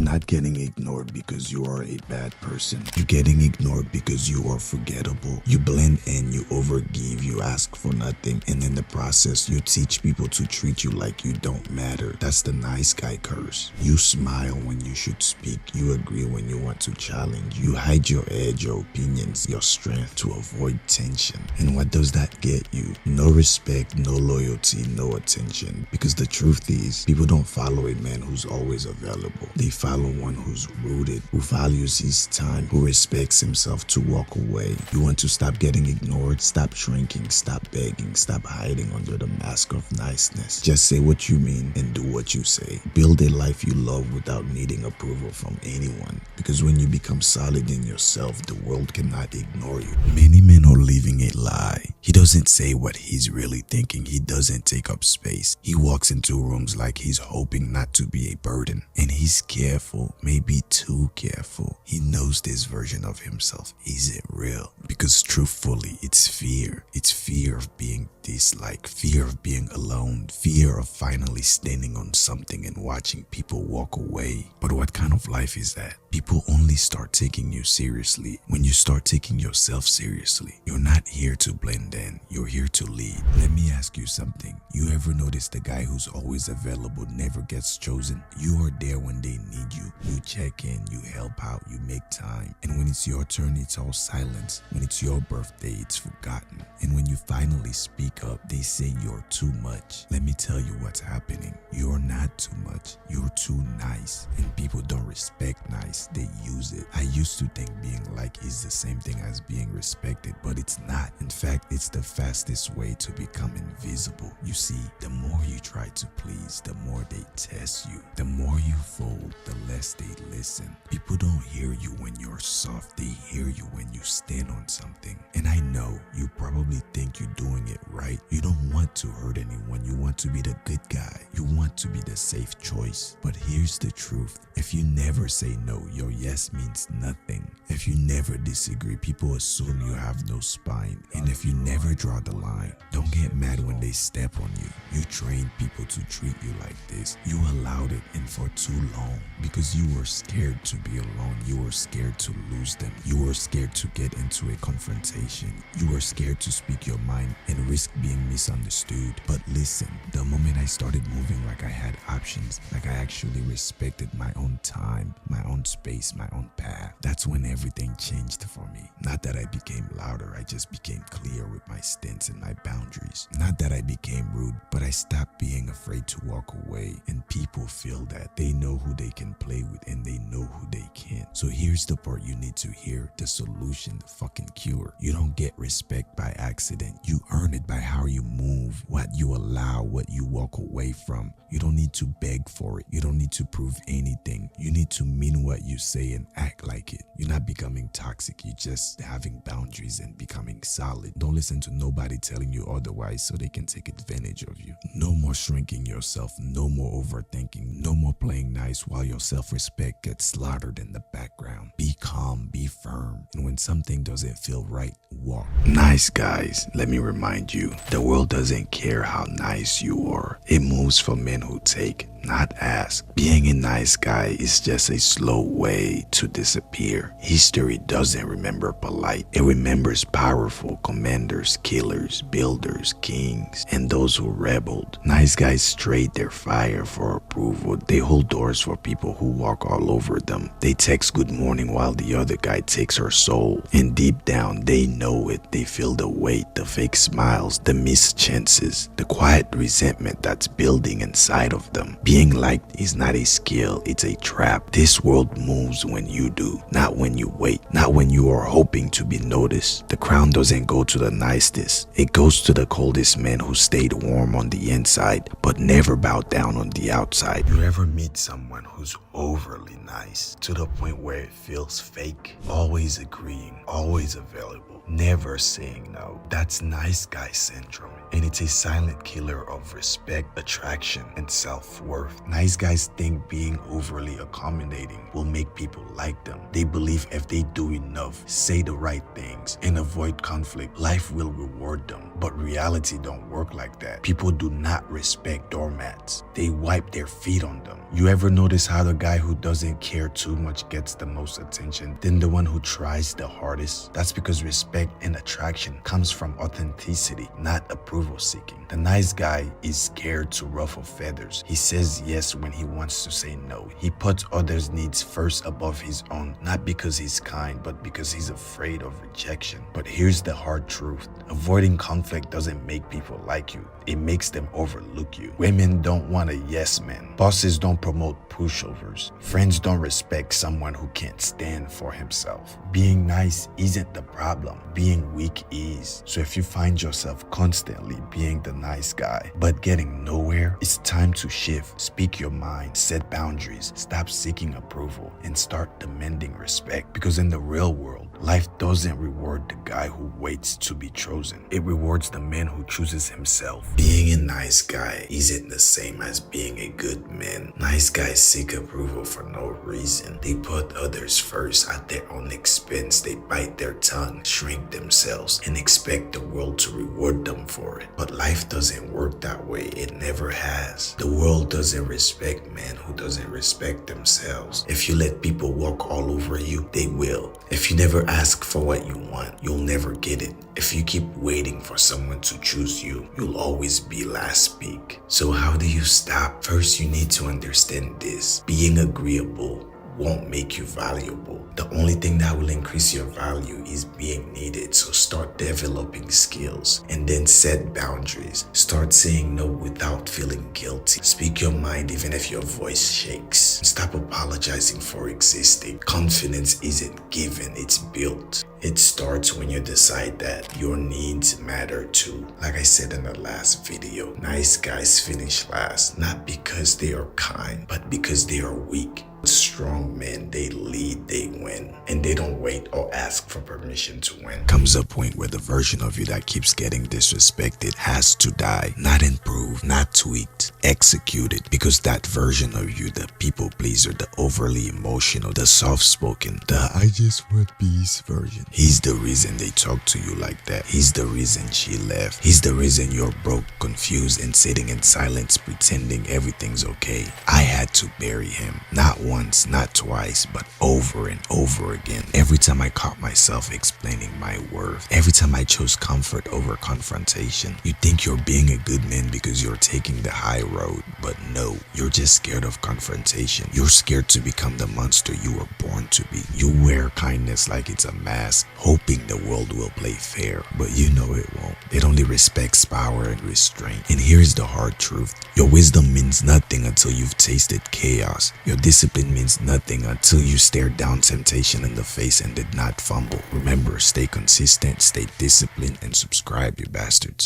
not getting ignored because you are a bad person. You're getting ignored because you are forgettable. You blend in, you overgive, you ask for nothing, and in the process, you teach people to treat you like you don't matter. That's the nice guy curse. You smile when you should speak. You agree when you want to challenge. You hide your edge, your opinions, your strength to avoid tension. And what does that get you? No respect, no loyalty, no attention. Because the truth is, people don't follow a man who's always available. They follow one who's rooted, who values his time, who respects himself to walk away. You want to stop getting ignored, stop shrinking, stop begging, stop hiding under the mask of niceness. Just say what you mean and do what you say. Build a life you love without needing approval from anyone. Because when you become solid in yourself, the world cannot ignore you. Many men are living a lie. He doesn't say what he's really thinking. He doesn't take up space. He walks into rooms like he's hoping not to be a burden. And he's careful, maybe too careful. He knows this version of himself isn't real. Because truthfully, it's fear. It's fear of being disliked, fear of being alone, fear of finally standing on something and watching people walk away. But what kind of life is that? People only start taking you seriously when you start taking yourself seriously. You're not here to blend in, you're here to lead. Let me ask you something. You ever notice the guy who's always available never gets chosen? You are there when they need you. You check in, you help out, you make time. And when it's your turn, it's all silence. When it's your birthday, it's forgotten. And when you finally speak up, they say you're too much. Let me tell you what's happening. You're not too much. You're too nice. And people don't respect nice. They use it. I used to think being liked is the same thing as being respected, but it's not. In fact, it's the fastest way to become invisible. You see, the more you try to please, the more they test you. The more you fold, the less they listen. People don't hear you when you're soft. They hear you when you stand on something. And I know you probably think you're doing it right. You don't want to hurt anyone. You want to be the good guy. You want to be the safe choice. But here's the truth. If you never say no, your yes means nothing. If you never disagree, people assume you have no spine. And if you never draw the line, don't get mad when they step on you. You trained people to treat you like this. You allowed it, and for too long, because you were scared to be alone. You were scared to lose them. You were scared to get into a confrontation. You were scared to speak your mind and risk being misunderstood. But listen, the moment I started moving like I had options, like I actually respected my own time, my own space, my own path, that's when everything changed for me. Not that I became louder, I just became clear with my stance and my boundaries. Not that I became rude, but I stopped being afraid to walk away. And people feel that. They know who they can play with and they know who they can't. So here's the part you need to hear, the solution, the fucking cure. You don't get respect by accident. You earn it by how you move, what you allow, what you walk away from. You don't need to beg for it. You don't need to prove anything. You need to mean what you say and act like it. You're not becoming toxic. You're just having boundaries and becoming solid. Don't listen to nobody telling you otherwise so they can take advantage of you. No more shrinking yourself. No more overthinking. No more playing nice while your self-respect gets slaughtered in the background. Be calm. Be firm. And when something doesn't feel right, walk. Nice guys, let me remind you, the world doesn't care how nice you are. It moves for men who take, not ask. Being a nice guy is just a slow way to disappear. History doesn't remember polite. It remembers powerful commanders, killers, builders, kings, and those who rebelled. Nice guys trade their fire for approval. They hold doors for people who walk all over them. They text good morning while the other guy takes her soul. And deep down, they know it. They feel the weight, the fake smiles, the missed chances, the quiet resentment that's building inside of them. Being liked is not a skill, it's a trap. This world moves when you do, not when you wait, not when you are hoping to be noticed. The crown doesn't go to the nicest, it goes to the coldest men who stayed warm on the inside but never bowed down on the outside. You ever meet someone who's overly nice to the point where it feels fake. Always agreeing, always available, never saying no. That's nice guy syndrome. And it's a silent killer of respect, attraction, and self-worth. Nice guys think being overly accommodating will make people like them. They believe if they do enough, say the right things, and avoid conflict, life will reward them. But reality don't work like that. People do not respect doormats. They wipe their feet on them. You ever notice how the guy who doesn't care too much gets the most attention than the one who tries the hardest? That's because respect and attraction comes from authenticity, not approval seeking. The nice guy is scared to ruffle feathers. He says yes when he wants to say no. He puts others' needs first above his own, not because he's kind, but because he's afraid of rejection. But here's the hard truth. Avoiding conflict doesn't make people like you. It makes them overlook you. Women don't want a yes man. Bosses don't promote pushovers. Friends don't respect someone who can't stand for himself. Being nice isn't the problem. Being weak is. So if you find yourself constantly being the nice guy, but getting nowhere, it's time to shift. Speak your mind, set boundaries, stop seeking approval, and start demanding respect. Because in the real world, life doesn't reward the guy who waits to be chosen. It rewards the man who chooses himself. Being a nice guy isn't the same as being a good man. Nice guys seek approval for no reason. They put others first at their own expense. They bite their tongue, shrink themselves, and expect the world to reward them for it. But life doesn't work that way. It never has. The world doesn't respect men who doesn't respect themselves. If you let people walk all over you, they will. If you never ask for what you want, you'll never get it. If you keep waiting for someone to choose you, you'll always be last speak. So how do you stop? First, you need to understand this. Being agreeable won't make you valuable. The only thing that will increase your value is being needed. So start developing skills and then set boundaries. Start saying no without feeling guilty. Speak your mind even if your voice shakes. Stop apologizing for existing. Confidence isn't given, it's built. It starts when you decide that your needs matter too. Like I said in the last video, nice guys finish last, not because they are kind, but because they are weak. Strong men, they lead, they win, and they don't wait or ask for permission to win. Comes a point where the version of you that keeps getting disrespected has to die. Not improved, not tweaked, executed. Because that version of you, the people pleaser, the overly emotional, the soft-spoken, the I just want peace version, he's the reason they talk to you like that. He's the reason she left. He's the reason you're broke, confused, and sitting in silence pretending everything's okay. I had to bury him. Not once, not twice, but over and over again. Every time I caught myself explaining my worth, every time I chose comfort over confrontation. You think you're being a good man because you're taking the high road, but no, you're just scared of confrontation. You're scared to become the monster you were born to be. You wear kindness like it's a mask, hoping the world will play fair, but you know it won't. It only respects power and restraint. And here's the hard truth. Your wisdom means nothing until you've tasted chaos. Your discipline means nothing until you stared down temptation in the face and did not fumble. Remember, stay consistent, stay disciplined, and subscribe, you bastards.